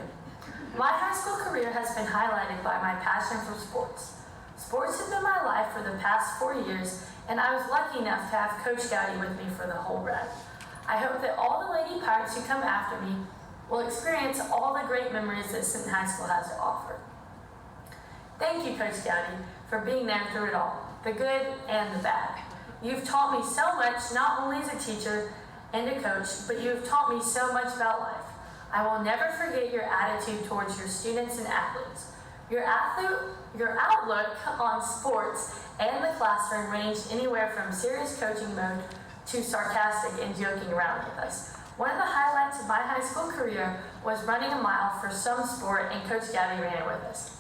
My high school career has been highlighted by my passion for sports. Sports have been my life for the past 4 years, and I was lucky enough to have Coach Gowdy with me for the whole ride. I hope that all the Lady Pirates who come after me will experience all the great memories that Sinton High School has to offer. Thank you, Coach Gowdy, for being there through it all, the good and the bad. You've taught me so much, not only as a teacher and a coach, but you've taught me so much about life. I will never forget your attitude towards your students and athletes. Your outlook on sports and the classroom ranged anywhere from serious coaching mode to sarcastic and joking around with us. One of the highlights of my high school career was running a mile for some sport, and Coach Gowdy ran it with us.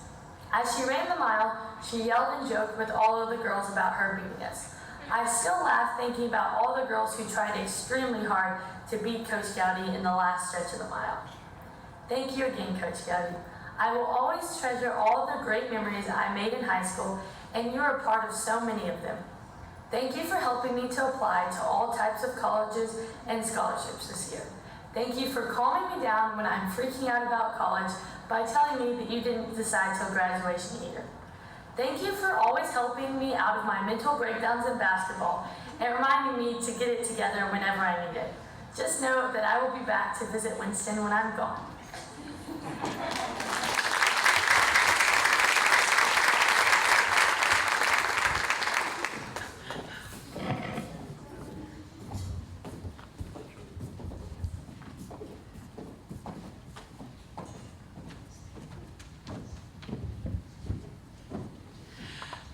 As she ran the mile, she yelled and joked with all of the girls about her beating us. I still laugh thinking about all the girls who tried extremely hard to beat Coach Gowdy in the last stretch of the mile. Thank you again, Coach Gowdy. I will always treasure all the great memories I made in high school, and you are a part of so many of them. Thank you for helping me to apply to all types of colleges and scholarships this year. Thank you for calming me down when I'm freaking out about college by telling me that you didn't decide till graduation either. Thank you for always helping me out of my mental breakdowns in basketball and reminding me to get it together whenever I need it. Just know that I will be back to visit Winston when I'm gone.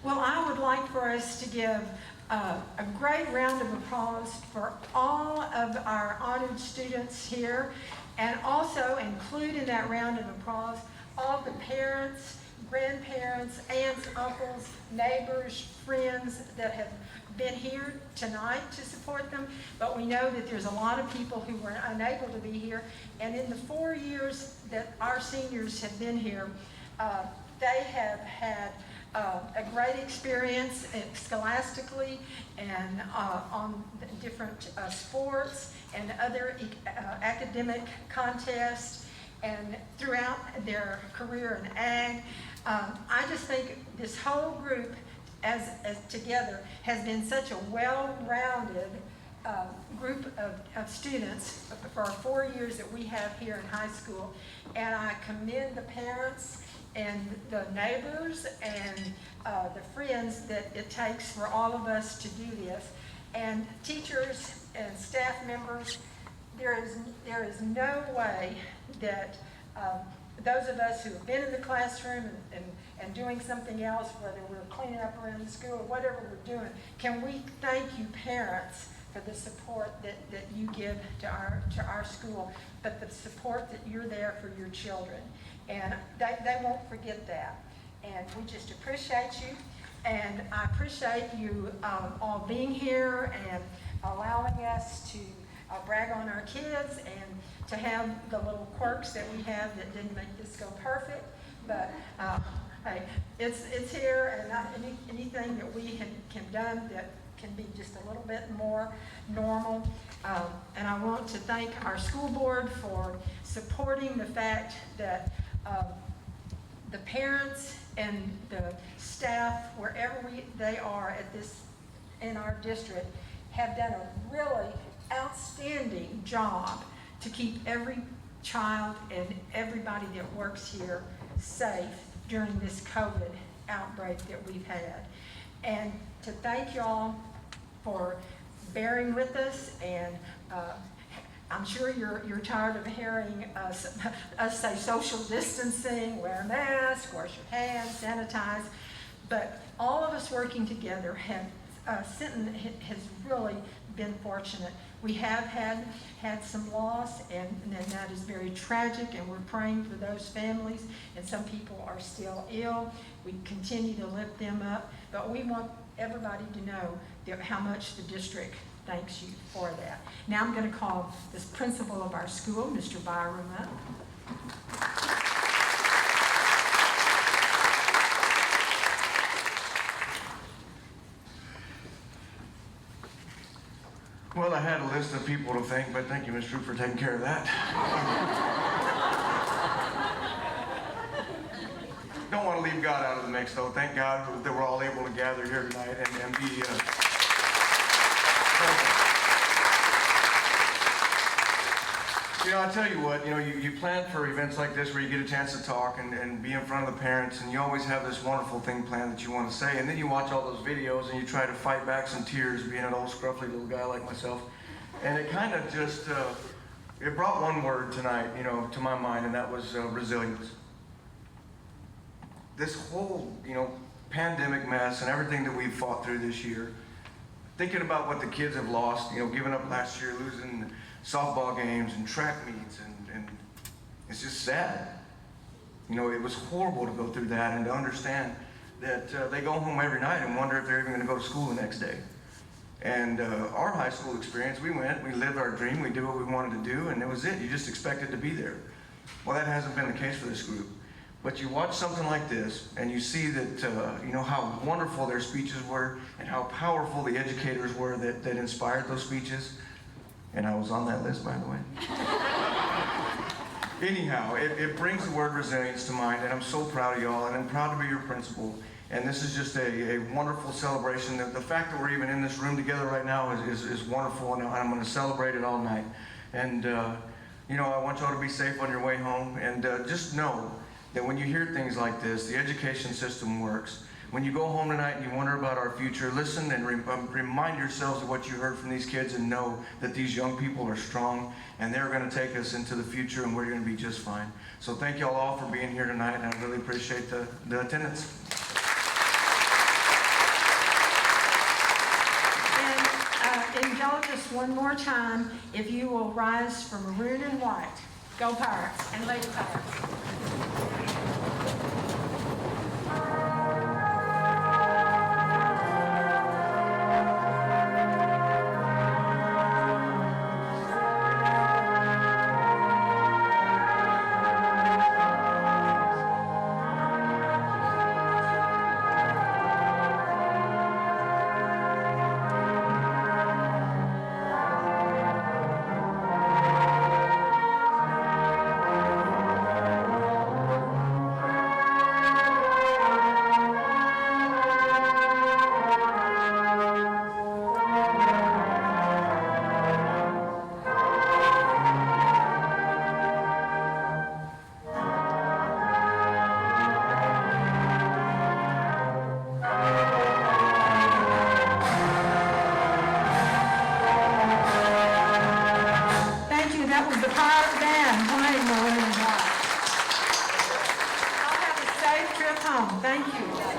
Well, I would like for us to give a great round of applause for all of our honored students here, and also include in that round of applause all the parents, grandparents, aunts, uncles, neighbors, friends that have been here tonight to support them. But we know that there's a lot of people who were unable to be here, and in the 4 years that our seniors have been here, they have had a great experience scholastically and on different sports and other academic contests and throughout their career in ag. I just think this whole group as together has been such a well-rounded group of students for our 4 years that we have here in high school. And I commend the parents and the neighbors and the friends that it takes for all of us to do this. And teachers and staff members, there is no way that those of us who have been in the classroom and doing something else, whether we're cleaning up around the school or whatever we're doing, can we thank you parents for the support that you give to our school, but the support that you're there for your children. And they won't forget that. And we just appreciate you. And I appreciate you all being here and allowing us to brag on our kids and to have the little quirks that we have that didn't make this go perfect. But hey, it's here, and not anything that we can done that can be just a little bit more normal. And I want to thank our school board for supporting the fact that the parents and the staff, wherever they are in our district, have done a really outstanding job to keep every child and everybody that works here safe during this COVID outbreak that we've had. And to thank y'all for bearing with us, and I'm sure you're tired of hearing us say social distancing, wear a mask, wash your hands, sanitize, but all of us working together have, Sinton has really been fortunate. We have had some loss, and that is very tragic, and we're praying for those families, and some people are still ill. We continue to lift them up, but we want everybody to know how much the district thanks you for that. Now I'm going to call this principal of our school, Mr. Byram, up. Well, I had a list of people to thank, but thank you, Ms. Drew, for taking care of that. Don't want to leave God out of the mix, though. Thank God that we're all able to gather here tonight and be You know, I tell you what, you plan for events like this where you get a chance to talk and be in front of the parents, and you always have this wonderful thing planned that you want to say, and then you watch all those videos and you try to fight back some tears being an old scruffy little guy like myself. And it kind of just, it brought one word tonight, to my mind, and that was resilience. This whole, pandemic mess and everything that we've fought through this year, thinking about what the kids have lost, giving up last year, losing softball games and track meets, and it's just sad. It was horrible to go through that and to understand that they go home every night and wonder if they're even going to go to school the next day. And our high school experience, we went, we lived our dream, we did what we wanted to do, and that was it. You just expected to be there. Well, that hasn't been the case for this group. But you watch something like this, and you see that, how wonderful their speeches were and how powerful the educators were that inspired those speeches. And I was on that list, by the way. Anyhow, it brings the word resilience to mind, and I'm so proud of y'all, and I'm proud to be your principal. And this is just a wonderful celebration. The fact that we're even in this room together right now is wonderful, and I'm going to celebrate it all night. And, you know, I want y'all to be safe on your way home, and just know that when you hear things like this, the education system works. When you go home tonight and you wonder about our future, listen and remind yourselves of what you heard from these kids, and know that these young people are strong and they're going to take us into the future, and we're going to be just fine. So thank y'all all for being here tonight, and I really appreciate the attendance. And indulge us one more time, if you will rise for maroon and white. Go Pirates and Lady Pirates. That was the Pirate Band playing Maroon and White. Y'all have a safe trip home. Thank you.